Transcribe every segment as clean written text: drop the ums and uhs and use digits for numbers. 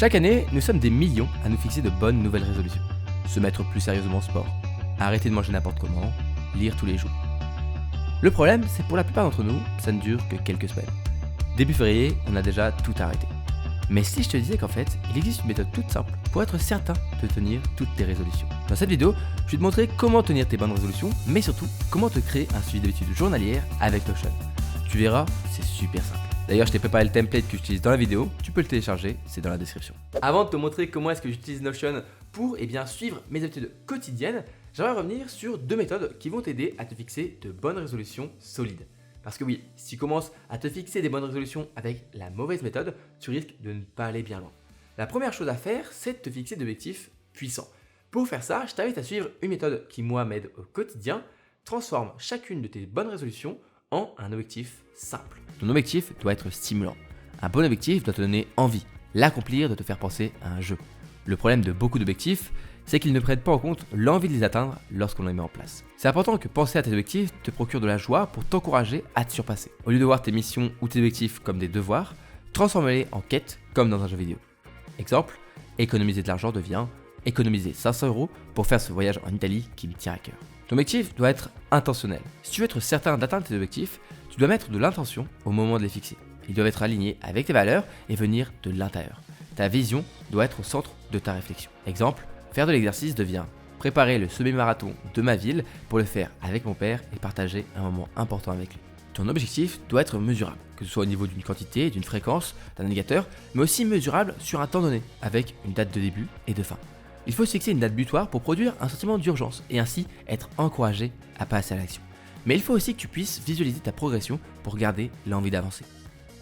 Chaque année, nous sommes des millions à nous fixer de bonnes nouvelles résolutions. Se mettre plus sérieusement au sport, arrêter de manger n'importe comment, lire tous les jours. Le problème, c'est pour la plupart d'entre nous, ça ne dure que quelques semaines. Début février, on a déjà tout arrêté. Mais si je te disais qu'en fait, il existe une méthode toute simple pour être certain de tenir toutes tes résolutions. Dans cette vidéo, je vais te montrer comment tenir tes bonnes résolutions, mais surtout, comment te créer un suivi d'habitude journalière avec Notion. Tu verras, c'est super simple. D'ailleurs, je t'ai préparé le template que j'utilise dans la vidéo, tu peux le télécharger, c'est dans la description. Avant de te montrer comment est-ce que j'utilise Notion pour suivre mes habitudes quotidiennes, j'aimerais revenir sur deux méthodes qui vont t'aider à te fixer de bonnes résolutions solides. Parce que oui, si tu commences à te fixer des bonnes résolutions avec la mauvaise méthode, tu risques de ne pas aller bien loin. La première chose à faire, c'est de te fixer d'objectifs puissants. Pour faire ça, je t'invite à suivre une méthode qui, moi, m'aide au quotidien. Transforme chacune de tes bonnes résolutions en un objectif simple. Ton objectif doit être stimulant. Un bon objectif doit te donner envie. L'accomplir doit te faire penser à un jeu. Le problème de beaucoup d'objectifs, c'est qu'ils ne prennent pas en compte l'envie de les atteindre lorsqu'on les met en place. C'est important que penser à tes objectifs te procure de la joie pour t'encourager à te surpasser. Au lieu de voir tes missions ou tes objectifs comme des devoirs, transforme-les en quêtes comme dans un jeu vidéo. Exemple, économiser de l'argent devient économiser 500 € pour faire ce voyage en Italie qui me tient à cœur. Ton objectif doit être intentionnel. Si tu veux être certain d'atteindre tes objectifs, tu dois mettre de l'intention au moment de les fixer. Ils doivent être alignés avec tes valeurs et venir de l'intérieur. Ta vision doit être au centre de ta réflexion. Exemple, faire de l'exercice devient préparer le semi-marathon de ma ville pour le faire avec mon père et partager un moment important avec lui. Ton objectif doit être mesurable, que ce soit au niveau d'une quantité, d'une fréquence, d'un indicateur, mais aussi mesurable sur un temps donné, avec une date de début et de fin. Il faut se fixer une date butoir pour produire un sentiment d'urgence et ainsi être encouragé à passer à l'action. Mais il faut aussi que tu puisses visualiser ta progression pour garder l'envie d'avancer.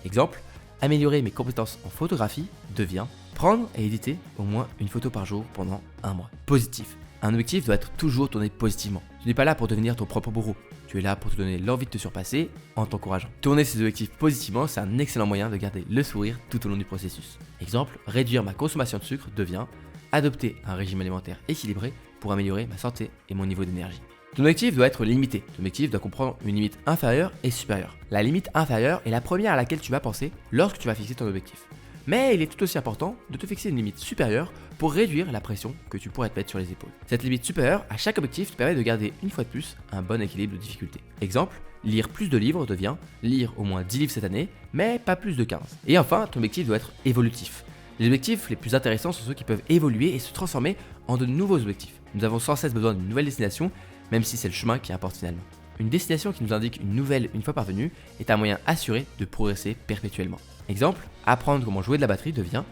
Exemple, améliorer mes compétences en photographie devient prendre et éditer au moins une photo par jour pendant un mois. Positif. Un objectif doit être toujours tourné positivement. Tu n'es pas là pour devenir ton propre bourreau. Tu es là pour te donner l'envie de te surpasser en t'encourageant. Tourner ces objectifs positivement, c'est un excellent moyen de garder le sourire tout au long du processus. Exemple, réduire ma consommation de sucre devient adopter un régime alimentaire équilibré pour améliorer ma santé et mon niveau d'énergie. Ton objectif doit être limité. Ton objectif doit comprendre une limite inférieure et supérieure. La limite inférieure est la première à laquelle tu vas penser lorsque tu vas fixer ton objectif. Mais il est tout aussi important de te fixer une limite supérieure pour réduire la pression que tu pourrais te mettre sur les épaules. Cette limite supérieure à chaque objectif te permet de garder une fois de plus un bon équilibre de difficulté. Exemple, lire plus de livres devient lire au moins 10 livres cette année, mais pas plus de 15. Et enfin, ton objectif doit être évolutif. Les objectifs les plus intéressants sont ceux qui peuvent évoluer et se transformer en de nouveaux objectifs. Nous avons sans cesse besoin d'une nouvelle destination, même si c'est le chemin qui importe finalement. Une destination qui nous indique une nouvelle une fois parvenue est un moyen assuré de progresser perpétuellement. Exemple, apprendre comment jouer de la batterie devient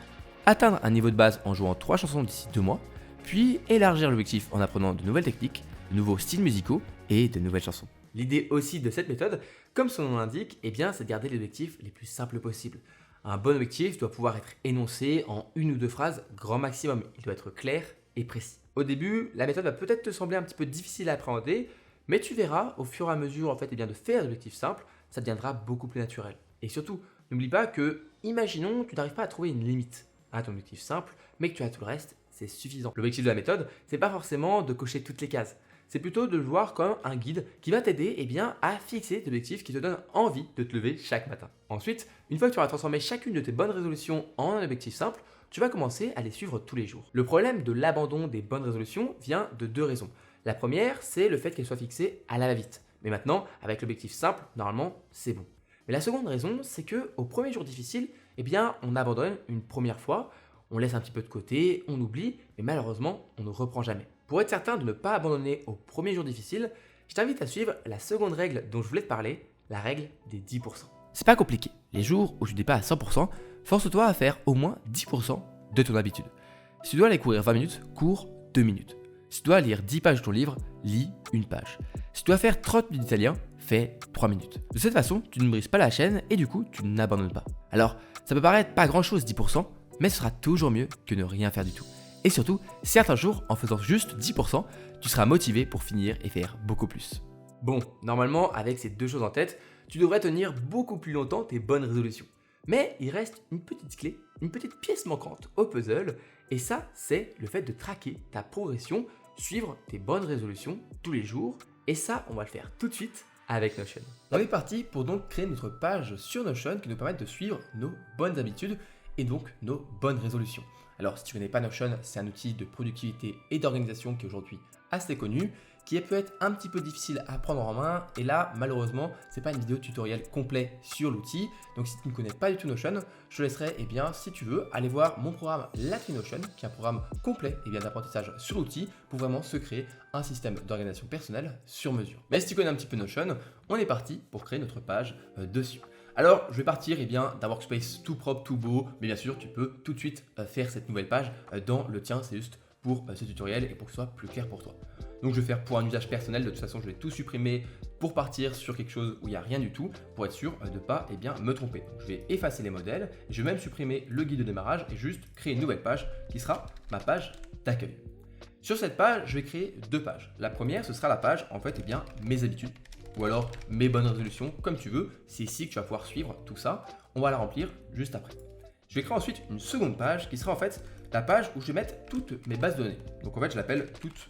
atteindre un niveau de base en jouant 3 chansons d'ici 2 mois, puis élargir l'objectif en apprenant de nouvelles techniques, de nouveaux styles musicaux et de nouvelles chansons. L'idée aussi de cette méthode, comme son nom l'indique, c'est de garder les objectifs les plus simples possibles. Un bon objectif doit pouvoir être énoncé en une ou deux phrases grand maximum. Il doit être clair et précis. Au début, la méthode va peut-être te sembler un petit peu difficile à appréhender, mais tu verras, au fur et à mesure de faire des objectifs simples, ça deviendra beaucoup plus naturel. Et surtout, n'oublie pas que, imaginons, tu n'arrives pas à trouver une limite à ton objectif simple, mais que tu as tout le reste, c'est suffisant. L'objectif de la méthode, c'est pas forcément de cocher toutes les cases. C'est plutôt de le voir comme un guide qui va t'aider à fixer des objectifs qui te donnent envie de te lever chaque matin. Ensuite, une fois que tu auras transformé chacune de tes bonnes résolutions en un objectif simple, tu vas commencer à les suivre tous les jours. Le problème de l'abandon des bonnes résolutions vient de deux raisons. La première, c'est le fait qu'elles soient fixées à la va-vite. Mais maintenant, avec l'objectif simple, normalement, c'est bon. Mais la seconde raison, c'est qu'au premier jour difficile, on abandonne une première fois, on laisse un petit peu de côté, on oublie, mais malheureusement, on ne reprend jamais. Pour être certain de ne pas abandonner au premier jour difficile, je t'invite à suivre la seconde règle dont je voulais te parler, la règle des 10%. C'est pas compliqué. Les jours où tu n'es pas à 100%, force-toi à faire au moins 10% de ton habitude. Si tu dois aller courir 20 minutes, cours 2 minutes. Si tu dois lire 10 pages de ton livre, lis une page. Si tu dois faire 30 minutes d'italien, fais 3 minutes. De cette façon, tu ne brises pas la chaîne et du coup, tu n'abandonnes pas. Alors, ça peut paraître pas grand-chose 10%, mais ce sera toujours mieux que ne rien faire du tout. Et surtout, certains jours, en faisant juste 10%, tu seras motivé pour finir et faire beaucoup plus. Bon, normalement, avec ces deux choses en tête, tu devrais tenir beaucoup plus longtemps tes bonnes résolutions. Mais il reste une petite clé, une petite pièce manquante au puzzle, et ça, c'est le fait de traquer ta progression, suivre tes bonnes résolutions tous les jours, et ça, on va le faire tout de suite avec Notion. On est parti pour donc créer notre page sur Notion qui nous permet de suivre nos bonnes habitudes et donc nos bonnes résolutions. Alors si tu ne connais pas Notion, c'est un outil de productivité et d'organisation qui est aujourd'hui assez connu, qui peut être un petit peu difficile à prendre en main. Et là, malheureusement, c'est pas une vidéo tutoriel complet sur l'outil. Donc si tu ne connais pas du tout Notion, je te laisserai, si tu veux, aller voir mon programme L'appli Notion, qui est un programme complet d'apprentissage sur l'outil pour vraiment se créer un système d'organisation personnelle sur mesure. Mais si tu connais un petit peu Notion, on est parti pour créer notre page dessus. Alors, je vais partir d'un workspace tout propre, tout beau, mais bien sûr, tu peux tout de suite faire cette nouvelle page dans le tien. C'est juste pour ce tutoriel et pour que ce soit plus clair pour toi. Donc je vais faire pour un usage personnel, de toute façon je vais tout supprimer pour partir sur quelque chose où il n'y a rien du tout, pour être sûr de ne pas me tromper. Donc, je vais effacer les modèles, je vais même supprimer le guide de démarrage et juste créer une nouvelle page qui sera ma page d'accueil. Sur cette page, je vais créer deux pages. La première, ce sera la page mes habitudes, ou alors mes bonnes résolutions, comme tu veux. C'est ici que tu vas pouvoir suivre tout ça. On va la remplir juste après. Je vais créer ensuite une seconde page qui sera la page où je vais mettre toutes mes bases de données. Donc je l'appelle toutes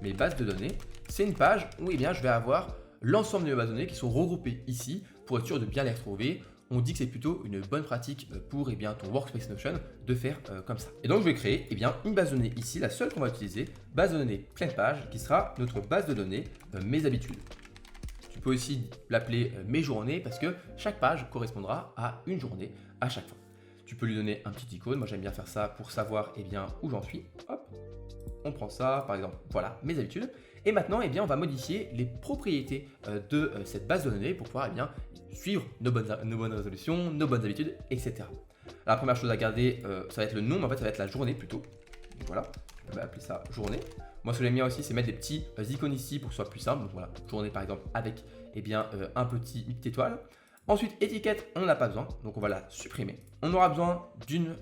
mes bases de données. C'est une page où je vais avoir l'ensemble de mes bases de données qui sont regroupées ici pour être sûr de bien les retrouver. On dit que c'est plutôt une bonne pratique pour ton workspace Notion de faire comme ça. Et donc je vais créer une base de données ici, la seule qu'on va utiliser, base de données pleine page, qui sera notre base de données mes habitudes. Tu peux aussi l'appeler mes journées parce que chaque page correspondra à une journée à chaque fois. Tu peux lui donner un petit icône. Moi, j'aime bien faire ça pour savoir où j'en suis. Hop, on prend ça, par exemple, voilà, mes habitudes. Et maintenant, on va modifier les propriétés de cette base de données pour pouvoir suivre nos bonnes résolutions, nos bonnes habitudes, etc. La première chose à garder, ça va être le nom, mais ça va être la journée plutôt. Donc voilà, on va appeler ça journée. Moi, ce que j'aime bien aussi, c'est mettre des petits icônes ici pour que ce soit plus simple. Donc voilà, journée par exemple avec une petite étoile. Ensuite, étiquette, on n'en a pas besoin, donc on va la supprimer. On aura besoin d'une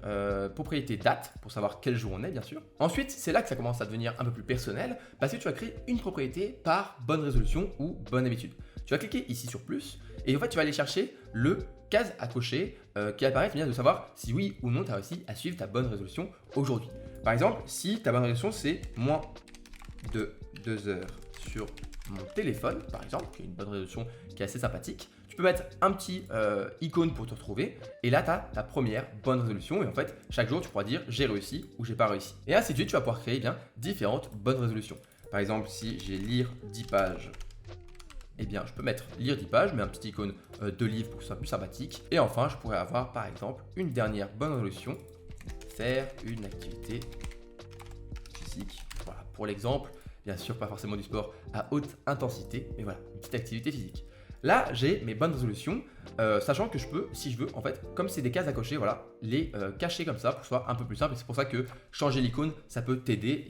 propriété date pour savoir quel jour on est, bien sûr. Ensuite, c'est là que ça commence à devenir un peu plus personnel parce que tu vas créer une propriété par bonne résolution ou bonne habitude. Tu vas cliquer ici sur plus et tu vas aller chercher le case à cocher qui va permettre de savoir si oui ou non tu as réussi à suivre ta bonne résolution aujourd'hui. Par exemple, si ta bonne résolution c'est moins de 2 heures sur mon téléphone, par exemple, qui est une bonne résolution qui est assez sympathique, tu peux mettre un petit icône pour te retrouver et là tu as ta première bonne résolution et chaque jour tu pourras dire j'ai réussi ou j'ai pas réussi. Et ainsi de suite, tu vas pouvoir créer différentes bonnes résolutions. Par exemple, si j'ai lire 10 pages, je peux mettre lire 10 pages, mais un petit icône de livre pour que ce soit plus sympathique. Et enfin, je pourrais avoir par exemple une dernière bonne résolution, faire une activité physique. Voilà, pour l'exemple, bien sûr pas forcément du sport à haute intensité, mais voilà, une petite activité physique. Là, j'ai mes bonnes résolutions, sachant que je peux, si je veux, comme c'est des cases à cocher, les cacher comme ça pour que ce soit un peu plus simple. Et c'est pour ça que changer l'icône, ça peut t'aider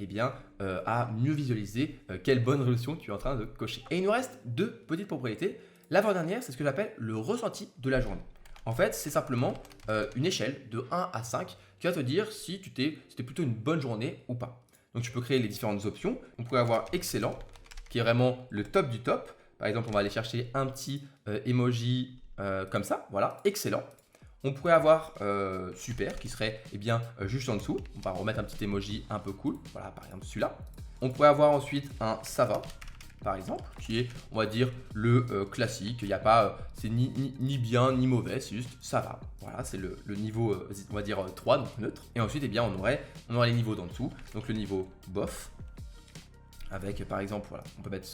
à mieux visualiser quelle bonne résolution tu es en train de cocher. Et il nous reste deux petites propriétés. L'avant-dernière, c'est ce que j'appelle le ressenti de la journée. En fait, c'est simplement une échelle de 1 à 5 qui va te dire si c'était plutôt une bonne journée ou pas. Donc, tu peux créer les différentes options. On pourrait avoir excellent, qui est vraiment le top du top. Par exemple, on va aller chercher un petit emoji comme ça, voilà, excellent. On pourrait avoir super qui serait juste en dessous. On va remettre un petit emoji un peu cool, voilà, par exemple celui-là. On pourrait avoir ensuite un ça va, par exemple, qui est, on va dire, le classique. Il n'y a pas, c'est ni bien ni mauvais, c'est juste ça va. Voilà, c'est le niveau, on va dire 3, donc neutre. Et ensuite, on aurait les niveaux d'en dessous. Donc le niveau bof. Avec par exemple, voilà, on peut mettre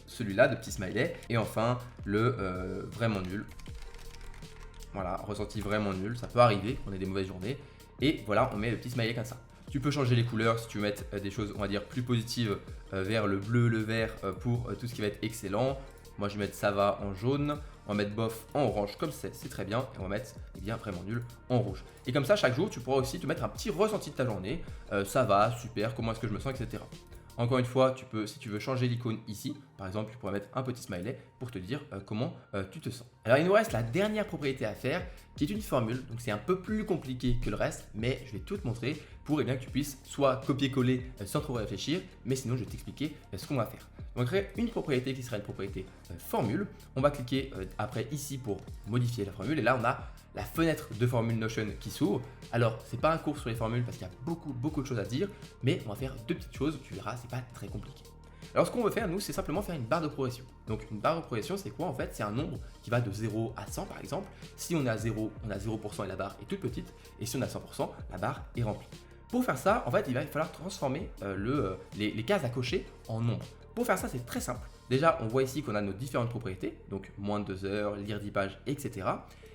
celui-là de petit smiley. Et enfin, le vraiment nul. Voilà, ressenti vraiment nul. Ça peut arriver qu'on ait des mauvaises journées. Et voilà, on met le petit smiley comme ça. Tu peux changer les couleurs si tu veux mettre des choses, on va dire, plus positives vers le bleu, le vert pour tout ce qui va être excellent. Moi, je vais mettre ça va en jaune. On va mettre bof en orange comme c'est très bien. Et on va mettre vraiment nul en rouge. Et comme ça, chaque jour, tu pourras aussi te mettre un petit ressenti de ta journée. Ça va, super, comment est-ce que je me sens, etc. Encore une fois, si tu veux changer l'icône ici, par exemple, tu pourrais mettre un petit smiley pour te dire comment tu te sens. Alors, il nous reste la dernière propriété à faire qui est une formule. Donc, c'est un peu plus compliqué que le reste, mais je vais tout te montrer pour que tu puisses soit copier-coller sans trop réfléchir, mais sinon, je vais t'expliquer ce qu'on va faire. On va créer une propriété qui sera une propriété formule. On va cliquer après ici pour modifier la formule et là, on a la fenêtre de formule Notion qui s'ouvre. Alors, c'est pas un cours sur les formules parce qu'il y a beaucoup de choses à dire, mais on va faire deux petites choses, tu verras, c'est pas très compliqué. Alors ce qu'on veut faire, nous, c'est simplement faire une barre de progression. Donc une barre de progression, c'est quoi en fait? C'est un nombre qui va de 0 à 100 par exemple. Si on est à 0, on a 0% et la barre est toute petite. Et si on a 100%, la barre est remplie. Pour faire ça, en fait, il va falloir transformer les cases à cocher en nombres. Pour faire ça, c'est très simple. Déjà, on voit ici qu'on a nos différentes propriétés, donc moins de 2 heures, lire 10 pages, etc.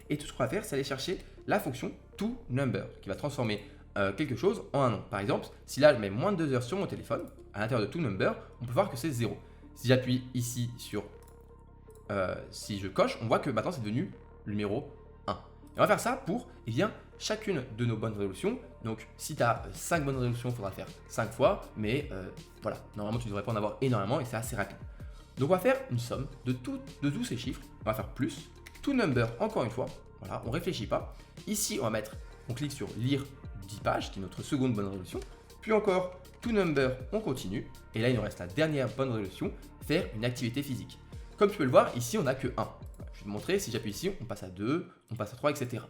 Et tout ce qu'on va faire, c'est aller chercher la fonction toNumber, qui va transformer quelque chose en un nombre. Par exemple, si là je mets moins de 2 heures sur mon téléphone, à l'intérieur de toNumber, on peut voir que c'est 0. Si j'appuie ici sur, si je coche, on voit que maintenant c'est devenu le numéro 1. Et on va faire ça pour chacune de nos bonnes résolutions. Donc si tu as 5 bonnes résolutions, il faudra le faire 5 fois, mais voilà, normalement tu ne devrais pas en avoir énormément et c'est assez rapide. Donc on va faire une somme de tous ces chiffres, on va faire plus, toNumber encore une fois, voilà, on ne réfléchit pas. Ici on clique sur lire 10 pages, qui est notre seconde bonne résolution, puis encore toNumber, on continue, et là il nous reste la dernière bonne résolution, faire une activité physique. Comme tu peux le voir, ici on n'a que 1. Voilà, je vais te montrer, si j'appuie ici, on passe à 2, on passe à 3, etc.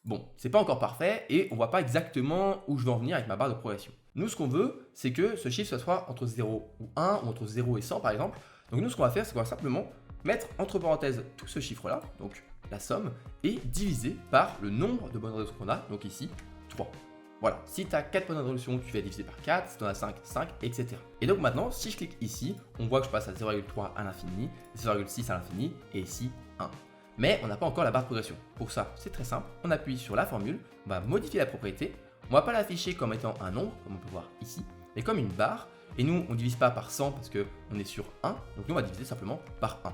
Bon, c'est pas encore parfait et on voit pas exactement où je veux en venir avec ma barre de progression. Nous, ce qu'on veut, c'est que ce chiffre soit entre 0 ou 1 ou entre 0 et 100 par exemple. Donc nous, ce qu'on va faire, c'est qu'on va simplement mettre entre parenthèses tout ce chiffre-là, donc la somme, et diviser par le nombre de bonnes résolutions qu'on a, donc ici 3. Voilà, si tu as 4 bonnes résolutions, tu vas diviser par 4, si tu en as 5, 5, etc. Et donc maintenant, si je clique ici, on voit que je passe à 0,3 à l'infini, 0,6 à l'infini, et ici 1. Mais on n'a pas encore la barre de progression. Pour ça, c'est très simple, on appuie sur la formule, on va modifier la propriété, on ne va pas l'afficher comme étant un nombre, comme on peut voir ici, mais comme une barre, et nous, on ne divise pas par 100 parce qu'on est sur 1, donc nous, on va diviser simplement par 1.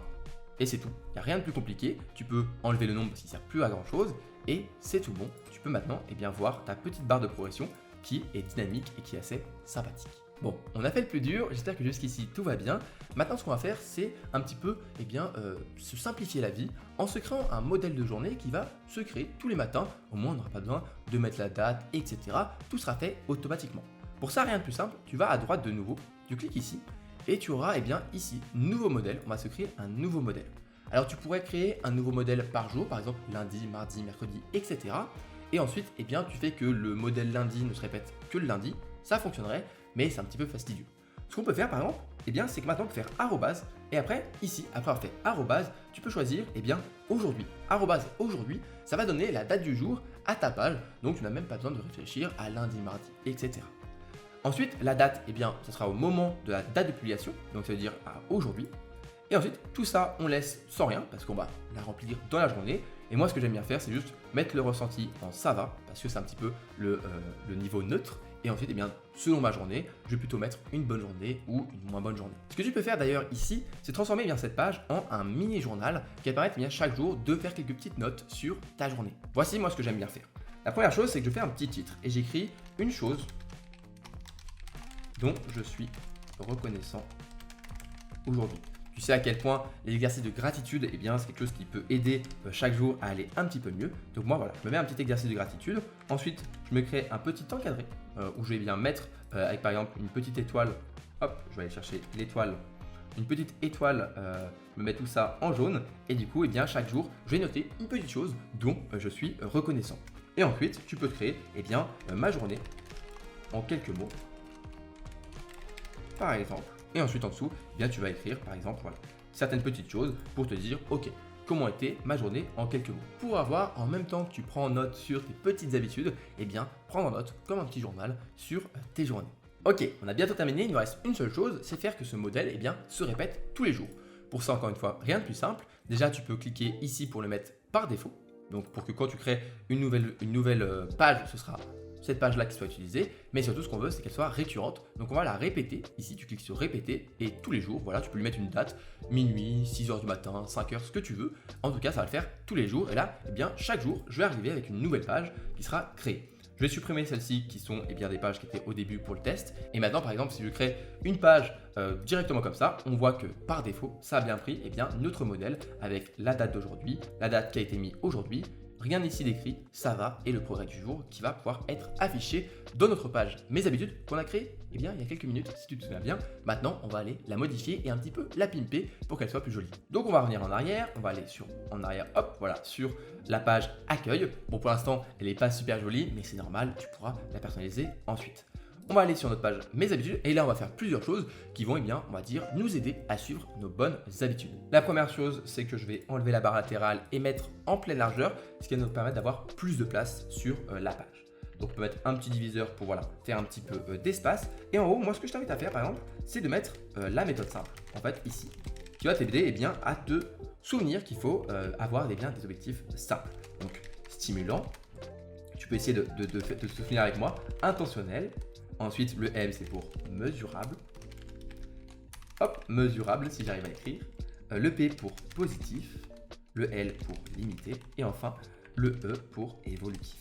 Et c'est tout, il n'y a rien de plus compliqué, tu peux enlever le nombre parce qu'il ne sert plus à grand chose, et c'est tout bon, tu peux maintenant voir ta petite barre de progression qui est dynamique et qui est assez sympathique. Bon, on a fait le plus dur, j'espère que jusqu'ici tout va bien. Maintenant, ce qu'on va faire, c'est un petit peu se simplifier la vie en se créant un modèle de journée qui va se créer tous les matins. Au moins, on n'aura pas besoin de mettre la date, etc. Tout sera fait automatiquement. Pour ça, rien de plus simple, tu vas à droite de nouveau, tu cliques ici et tu auras ici, nouveau modèle. On va se créer un nouveau modèle. Alors, tu pourrais créer un nouveau modèle par jour, par exemple lundi, mardi, mercredi, etc. Et ensuite, tu fais que le modèle lundi ne se répète que le lundi. Ça fonctionnerait, mais c'est un petit peu fastidieux. Ce qu'on peut faire par exemple, c'est que maintenant on peut faire arrobase et après ici, après avoir fait arrobase, tu peux choisir aujourd'hui. Arrobase aujourd'hui, ça va donner la date du jour à ta page, donc tu n'as même pas besoin de réfléchir à lundi, mardi, etc. Ensuite, la date, ça sera au moment de la date de publication, donc ça veut dire à aujourd'hui. Et ensuite, tout ça, on laisse sans rien parce qu'on va la remplir dans la journée. Et moi, ce que j'aime bien faire, c'est juste mettre le ressenti en ça va parce que c'est un petit peu le niveau neutre. Et ensuite, selon ma journée, je vais plutôt mettre une bonne journée ou une moins bonne journée. Ce que tu peux faire d'ailleurs ici, c'est transformer cette page en un mini journal qui va permettre chaque jour de faire quelques petites notes sur ta journée. Voici moi ce que j'aime bien faire. La première chose, c'est que je fais un petit titre et j'écris une chose dont je suis reconnaissant aujourd'hui. Tu sais à quel point l'exercice de gratitude, c'est quelque chose qui peut aider chaque jour à aller un petit peu mieux. Donc moi, voilà, je me mets un petit exercice de gratitude. Ensuite, je me crée un petit encadré où je vais mettre avec par exemple une petite étoile. Hop, je vais aller chercher l'étoile. Une petite étoile, je me mets tout ça en jaune. Et du coup, chaque jour, je vais noter une petite chose dont je suis reconnaissant. Et ensuite, tu peux te créer ma journée en quelques mots. Par exemple. Et ensuite en dessous, tu vas écrire par exemple certaines petites choses pour te dire ok, comment était ma journée en quelques mots. Pour avoir en même temps que tu prends en note sur tes petites habitudes, prendre en note comme un petit journal sur tes journées. Ok, on a bientôt terminé, il nous reste une seule chose, c'est faire que ce modèle se répète tous les jours. Pour ça encore une fois, rien de plus simple. Déjà tu peux cliquer ici pour le mettre par défaut. Donc pour que quand tu crées une nouvelle page, ce sera cette page-là qui soit utilisée, mais surtout ce qu'on veut, c'est qu'elle soit récurrente. Donc on va la répéter. Ici, tu cliques sur répéter et tous les jours, voilà, tu peux lui mettre une date, minuit, 6h du matin, 5h, ce que tu veux. En tout cas, ça va le faire tous les jours. Et là, chaque jour, je vais arriver avec une nouvelle page qui sera créée. Je vais supprimer celles-ci qui sont des pages qui étaient au début pour le test. Et maintenant, par exemple, si je crée une page directement comme ça, on voit que par défaut, ça a bien pris notre modèle avec la date d'aujourd'hui, la date qui a été mise aujourd'hui. Rien ici d'écrit, ça va, et le progrès du jour qui va pouvoir être affiché dans notre page Mes habitudes qu'on a créée il y a quelques minutes, si tu te souviens bien. Maintenant, on va aller la modifier et un petit peu la pimper pour qu'elle soit plus jolie. Donc on va revenir en arrière, on va aller en arrière, hop, voilà, sur la page accueil. Bon, pour l'instant, elle n'est pas super jolie, mais c'est normal, tu pourras la personnaliser ensuite. On va aller sur notre page Mes habitudes et là on va faire plusieurs choses qui vont, on va dire, nous aider à suivre nos bonnes habitudes. La première chose, c'est que je vais enlever la barre latérale et mettre en pleine largeur, ce qui va nous permettre d'avoir plus de place sur la page. Donc on peut mettre un petit diviseur pour faire un petit peu d'espace. Et en haut, moi ce que je t'invite à faire par exemple, c'est de mettre la méthode simple, en fait ici, qui va t'aider à te souvenir qu'il faut avoir des objectifs simples. Donc stimulant, tu peux essayer de te souvenir avec moi, intentionnel. Ensuite, le M, c'est pour mesurable. Hop, mesurable, si j'arrive à écrire. Le P pour positif. Le L pour limité. Et enfin, le E pour évolutif.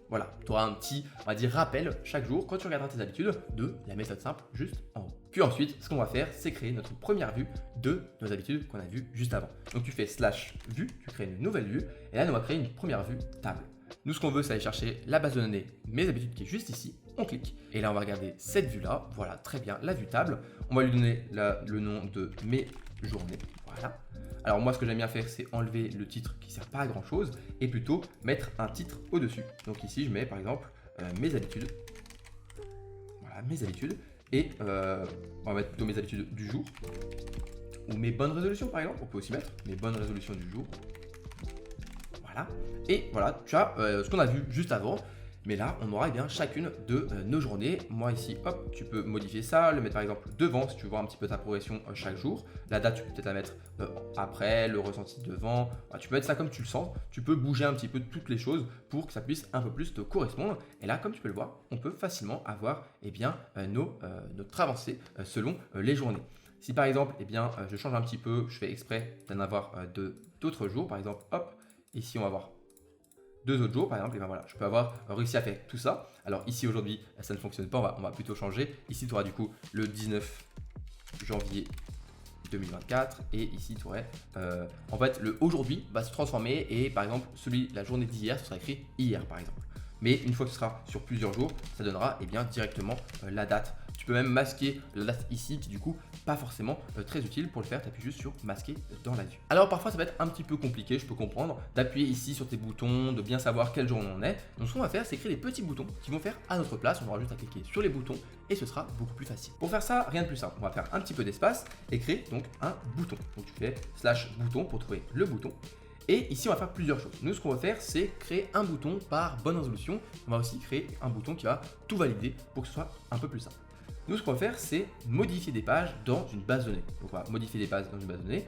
Voilà, tu auras un petit, on va dire, rappel chaque jour quand tu regarderas tes habitudes de la méthode simple juste en haut. Puis ensuite, ce qu'on va faire, c'est créer notre première vue de nos habitudes qu'on a vues juste avant. Donc tu fais /vue, tu crées une nouvelle vue. Et là, on va créer une première vue table. Nous, ce qu'on veut, c'est aller chercher la base de données, mes habitudes qui est juste ici. On clique. Et là, on va regarder cette vue-là. Voilà, très bien, la vue table. On va lui donner le nom de mes journées. Voilà. Alors moi, ce que j'aime bien faire, c'est enlever le titre qui ne sert pas à grand-chose et plutôt mettre un titre au-dessus. Donc ici, je mets par exemple mes habitudes. Voilà, mes habitudes. Et on va mettre plutôt mes habitudes du jour. Ou mes bonnes résolutions, par exemple. On peut aussi mettre mes bonnes résolutions du jour. Voilà. Et voilà, tu as ce qu'on a vu juste avant. Mais là, on aura chacune de nos journées. Moi ici, hop, tu peux modifier ça, le mettre par exemple devant si tu veux voir un petit peu ta progression chaque jour. La date, tu peux peut-être la mettre après, le ressenti devant. Voilà, tu peux mettre ça comme tu le sens. Tu peux bouger un petit peu toutes les choses pour que ça puisse un peu plus te correspondre. Et là, comme tu peux le voir, on peut facilement avoir notre avancée selon les journées. Si par exemple, je change un petit peu, je fais exprès d'en avoir d'autres jours. Par exemple, hop, ici on va voir 2 autres jours par exemple, et voilà, je peux avoir réussi à faire tout ça. Alors ici aujourd'hui ça ne fonctionne pas, on va plutôt changer. Ici tu auras du coup le 19 janvier 2024 et ici tu aurais en fait le aujourd'hui va se transformer et par exemple la journée d'hier ce sera écrit hier par exemple. Mais une fois que ce sera sur plusieurs jours, ça donnera directement la date. Tu peux même masquer la date ici qui du coup pas forcément très utile. Pour le faire, tu appuies juste sur masquer dans la vue. Alors parfois ça va être un petit peu compliqué, je peux comprendre, d'appuyer ici sur tes boutons, de bien savoir quel jour on en est. Donc ce qu'on va faire, c'est créer des petits boutons qui vont faire à notre place. On aura juste à cliquer sur les boutons et ce sera beaucoup plus facile. Pour faire ça, rien de plus simple. On va faire un petit peu d'espace et créer donc un bouton. Donc tu fais /bouton pour trouver le bouton. Et ici, on va faire plusieurs choses. Nous, ce qu'on va faire, c'est créer un bouton par bonne résolution. On va aussi créer un bouton qui va tout valider pour que ce soit un peu plus simple. Nous, ce qu'on va faire, c'est modifier des pages dans une base de données. Donc, on va modifier des pages dans une base de données.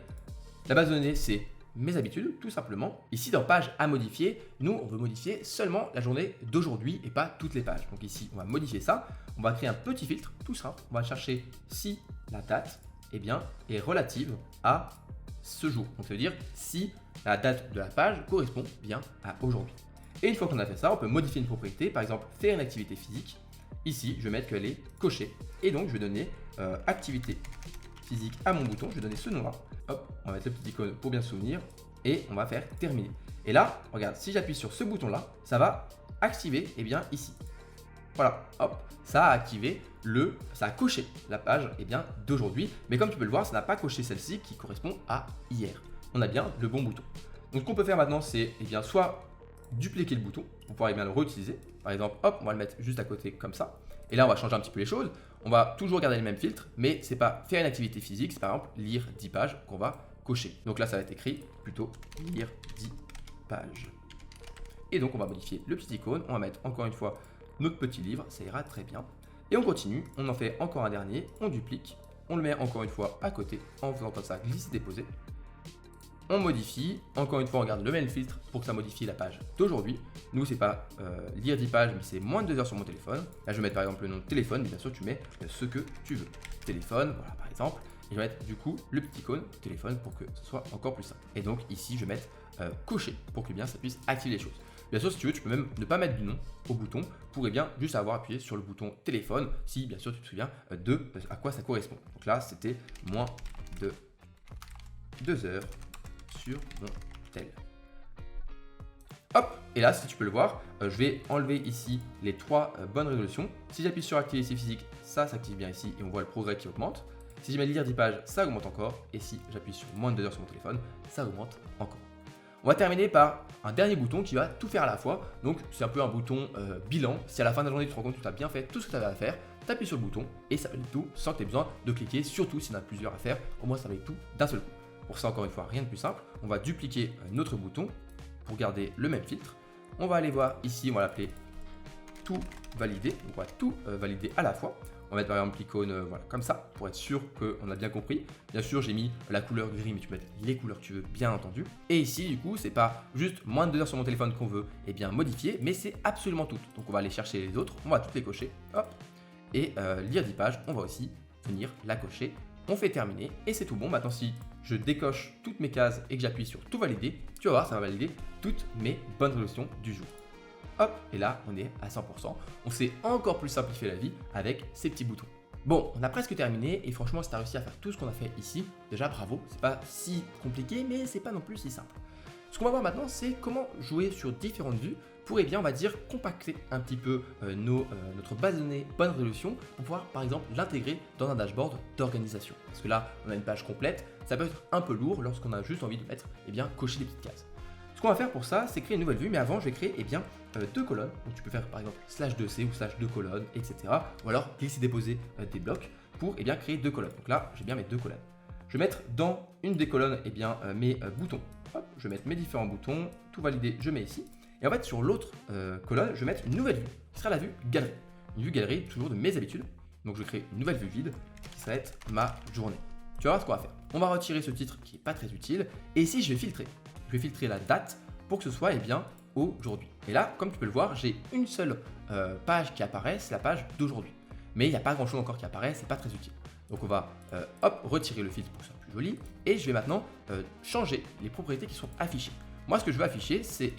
La base de données, c'est mes habitudes, tout simplement. Ici, dans page à modifier, nous, on veut modifier seulement la journée d'aujourd'hui et pas toutes les pages. Donc ici, on va modifier ça. On va créer un petit filtre, tout simple. On va chercher si la date est relative à ce jour. Donc ça veut dire si la date de la page correspond bien à aujourd'hui. Et une fois qu'on a fait ça, on peut modifier une propriété, par exemple faire une activité physique. Ici, je vais mettre qu'elle est cochée. Et donc, je vais donner activité physique à mon bouton. Je vais donner ce nom-là. Hop, on va mettre le petit icône pour bien se souvenir. Et on va faire terminer. Et là, regarde, si j'appuie sur ce bouton-là, ça va activer ici. Voilà, hop, ça a activé ça a coché la page d'aujourd'hui. Mais comme tu peux le voir, ça n'a pas coché celle-ci qui correspond à hier. On a bien le bon bouton. Donc ce qu'on peut faire maintenant, c'est soit dupliquer le bouton pour pouvoir le réutiliser. Par exemple, hop, on va le mettre juste à côté comme ça. Et là, on va changer un petit peu les choses. On va toujours garder les mêmes filtres, mais c'est pas faire une activité physique, c'est par exemple lire 10 pages qu'on va cocher. Donc là, ça va être écrit plutôt lire 10 pages. Et donc, on va modifier le petit icône. On va mettre encore une fois notre petit livre, ça ira très bien. Et on continue, on en fait encore un dernier, on duplique, on le met encore une fois à côté en faisant comme ça glisser-déposer. On modifie, encore une fois on regarde le même filtre pour que ça modifie la page d'aujourd'hui. Nous c'est pas lire 10 pages mais c'est moins de 2 heures sur mon téléphone. Là je vais mettre par exemple le nom de téléphone, mais bien sûr tu mets ce que tu veux. Téléphone, voilà par exemple. Et je vais mettre du coup le petit icône téléphone pour que ce soit encore plus simple. Et donc ici je vais mettre cocher pour que ça puisse activer les choses. Bien sûr, si tu veux, tu peux même ne pas mettre du nom au bouton pour juste avoir appuyé sur le bouton téléphone si bien sûr tu te souviens de à quoi ça correspond. Donc là, c'était moins de 2 heures sur mon tel. Hop, et là, si tu peux le voir, je vais enlever ici les 3 bonnes résolutions. Si j'appuie sur activité physique, ça s'active bien ici et on voit le progrès qui augmente. Si je mets lire 10 pages, ça augmente encore. Et si j'appuie sur moins de 2 heures sur mon téléphone, ça augmente encore. On va terminer par un dernier bouton qui va tout faire à la fois. Donc c'est un peu un bouton bilan. Si à la fin de la journée tu te rends compte que tu as bien fait tout ce que tu avais à faire, tu appuies sur le bouton et ça valide tout sans que tu aies besoin de cliquer, surtout s'il y en a plusieurs à faire, au moins ça valide tout d'un seul coup. Pour ça, encore une fois, rien de plus simple, on va dupliquer notre bouton pour garder le même filtre. On va aller voir ici, on va l'appeler tout valider, donc on va tout valider à la fois. On va mettre par exemple l'icône voilà, comme ça, pour être sûr qu'on a bien compris. Bien sûr, j'ai mis la couleur gris, mais tu peux mettre les couleurs que tu veux, bien entendu. Et ici, du coup, c'est pas juste moins de 2 heures sur mon téléphone qu'on veut modifier, mais c'est absolument toutes. Donc on va aller chercher les autres, on va toutes les cocher, hop. Et lire 10 pages, on va aussi venir la cocher. On fait terminer et c'est tout bon. Maintenant, si je décoche toutes mes cases et que j'appuie sur tout valider, tu vas voir, ça va valider toutes mes bonnes résolutions du jour. Hop, et là, on est à 100%. On s'est encore plus simplifié la vie avec ces petits boutons. Bon, on a presque terminé et franchement, si tu as réussi à faire tout ce qu'on a fait ici, déjà bravo. C'est pas si compliqué, mais c'est pas non plus si simple. Ce qu'on va voir maintenant, c'est comment jouer sur différentes vues pour, on va dire, compacter un petit peu notre base de données bonne résolution pour pouvoir, par exemple, l'intégrer dans un dashboard d'organisation. Parce que là, on a une page complète, ça peut être un peu lourd lorsqu'on a juste envie de mettre, cocher des petites cases. Ce qu'on va faire pour ça, c'est créer une nouvelle vue, mais avant, je vais créer deux colonnes. Donc tu peux faire par exemple /2c ou /2 colonnes, etc. Ou alors glisser-déposer des blocs pour créer deux colonnes. Donc là, j'ai bien mes deux colonnes. Je vais mettre dans une des colonnes mes boutons. Hop, je vais mettre mes différents boutons, tout validé, je mets ici. Et en fait, sur l'autre colonne, je vais mettre une nouvelle vue, qui sera la vue galerie. Une vue galerie, toujours de mes habitudes. Donc je crée une nouvelle vue vide, qui va être ma journée. Tu vas voir ce qu'on va faire. On va retirer ce titre qui n'est pas très utile. Et ici, je vais filtrer. Je vais filtrer la date pour que ce soit aujourd'hui. Et là, comme tu peux le voir, j'ai une seule page qui apparaît, c'est la page d'aujourd'hui. Mais il n'y a pas grand chose encore qui apparaît, c'est pas très utile. Donc on va retirer le filtre pour que ce soit plus joli. Et je vais maintenant changer les propriétés qui sont affichées. Moi, ce que je veux afficher, c'est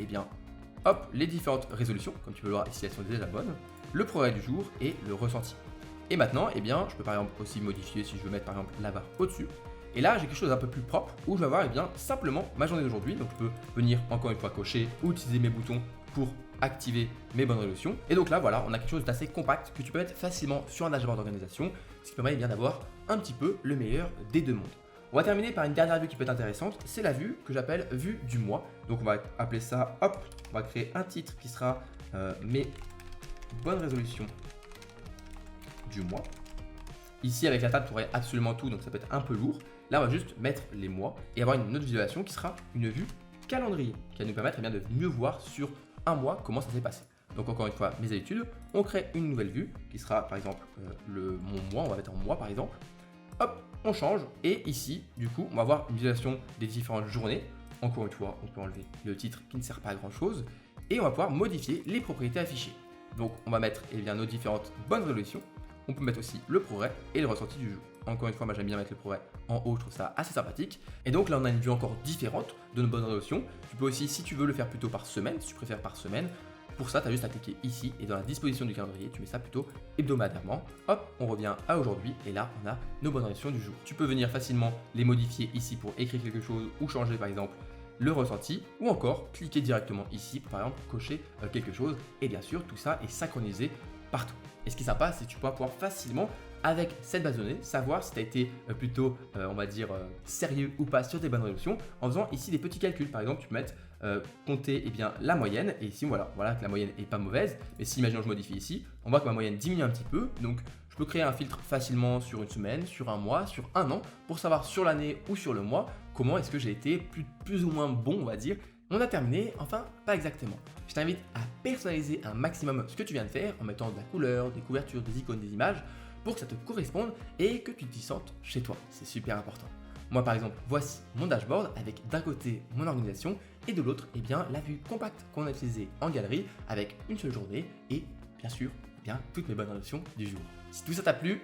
les différentes résolutions, comme tu peux le voir ici, elles sont déjà bonnes, le progrès du jour et le ressenti. Et maintenant, je peux par exemple aussi modifier si je veux mettre par exemple la barre au-dessus. Et là, j'ai quelque chose d'un peu plus propre où je vais avoir simplement ma journée d'aujourd'hui. Donc, je peux venir encore une fois cocher ou utiliser mes boutons pour activer mes bonnes résolutions. Et donc là, voilà, on a quelque chose d'assez compact que tu peux mettre facilement sur un dashboard d'organisation, ce qui permet d'avoir un petit peu le meilleur des deux mondes. On va terminer par une dernière vue qui peut être intéressante, c'est la vue que j'appelle vue du mois. Donc, on va appeler ça, on va créer un titre qui sera mes bonnes résolutions du mois. Ici, avec la table, tu aurais absolument tout, donc ça peut être un peu lourd. Là, on va juste mettre les mois et avoir une autre visualisation qui sera une vue calendrier, qui va nous permettre de mieux voir sur un mois comment ça s'est passé. Donc encore une fois, mes habitudes, on crée une nouvelle vue qui sera par exemple mon mois, on va mettre en mois par exemple. Hop, on change et ici, du coup, on va avoir une visualisation des différentes journées. Encore une fois, on peut enlever le titre qui ne sert pas à grand chose et on va pouvoir modifier les propriétés affichées. Donc on va mettre nos différentes bonnes résolutions. On peut mettre aussi le progrès et le ressenti du jour. Encore une fois, moi j'aime bien mettre le progrès en haut, je trouve ça assez sympathique. Et donc là, on a une vue encore différente de nos bonnes résolutions. Tu peux aussi, si tu veux le faire plutôt par semaine, si tu préfères par semaine, pour ça, tu as juste à cliquer ici et dans la disposition du calendrier, tu mets ça plutôt hebdomadairement. Hop, on revient à aujourd'hui et là, on a nos bonnes résolutions du jour. Tu peux venir facilement les modifier ici pour écrire quelque chose ou changer par exemple le ressenti ou encore cliquer directement ici pour par exemple cocher quelque chose. Et bien sûr, tout ça est synchronisé partout. Et ce qui est sympa, c'est que tu pourras pouvoir facilement, avec cette base de données, savoir si tu as été plutôt, sérieux ou pas sur tes bonnes résolutions en faisant ici des petits calculs. Par exemple, tu peux mettre compter la moyenne et ici, voilà que la moyenne est pas mauvaise. Mais si, imaginons, je modifie ici, on voit que ma moyenne diminue un petit peu. Donc, je peux créer un filtre facilement sur une semaine, sur un mois, sur un an pour savoir sur l'année ou sur le mois comment est-ce que j'ai été plus ou moins bon, on va dire. On a terminé, enfin pas exactement. Je t'invite à personnaliser un maximum ce que tu viens de faire en mettant de la couleur, des couvertures, des icônes, des images pour que ça te corresponde et que tu t'y sentes chez toi. C'est super important. Moi par exemple, voici mon dashboard avec d'un côté mon organisation et de l'autre la vue compacte qu'on a utilisée en galerie avec une seule journée et bien sûr toutes mes bonnes résolutions du jour. Si tout ça t'a plu,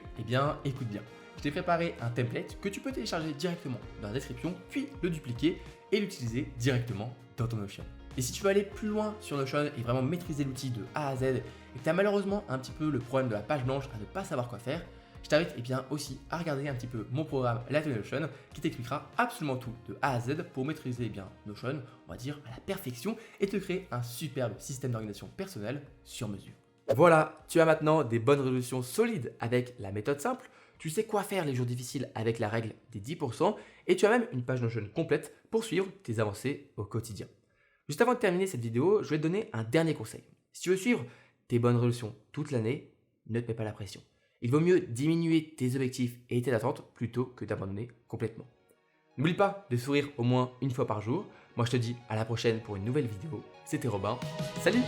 écoute bien. Je t'ai préparé un template que tu peux télécharger directement dans la description, puis le dupliquer et l'utiliser directement dans ton Notion. Et si tu veux aller plus loin sur Notion et vraiment maîtriser l'outil de A à Z et que tu as malheureusement un petit peu le problème de la page blanche à ne pas savoir quoi faire, je t'invite aussi à regarder un petit peu mon programme Live Notion qui t'expliquera absolument tout de A à Z pour maîtriser Notion, on va dire à la perfection et te créer un superbe système d'organisation personnelle sur mesure. Voilà, tu as maintenant des bonnes résolutions solides avec la méthode simple. Tu sais quoi faire les jours difficiles avec la règle des 10% et tu as même une page Notion complète pour suivre tes avancées au quotidien. Juste avant de terminer cette vidéo, je vais te donner un dernier conseil. Si tu veux suivre tes bonnes résolutions toute l'année, ne te mets pas la pression. Il vaut mieux diminuer tes objectifs et tes attentes plutôt que d'abandonner complètement. N'oublie pas de sourire au moins une fois par jour. Moi je te dis à la prochaine pour une nouvelle vidéo. C'était Robin. Salut!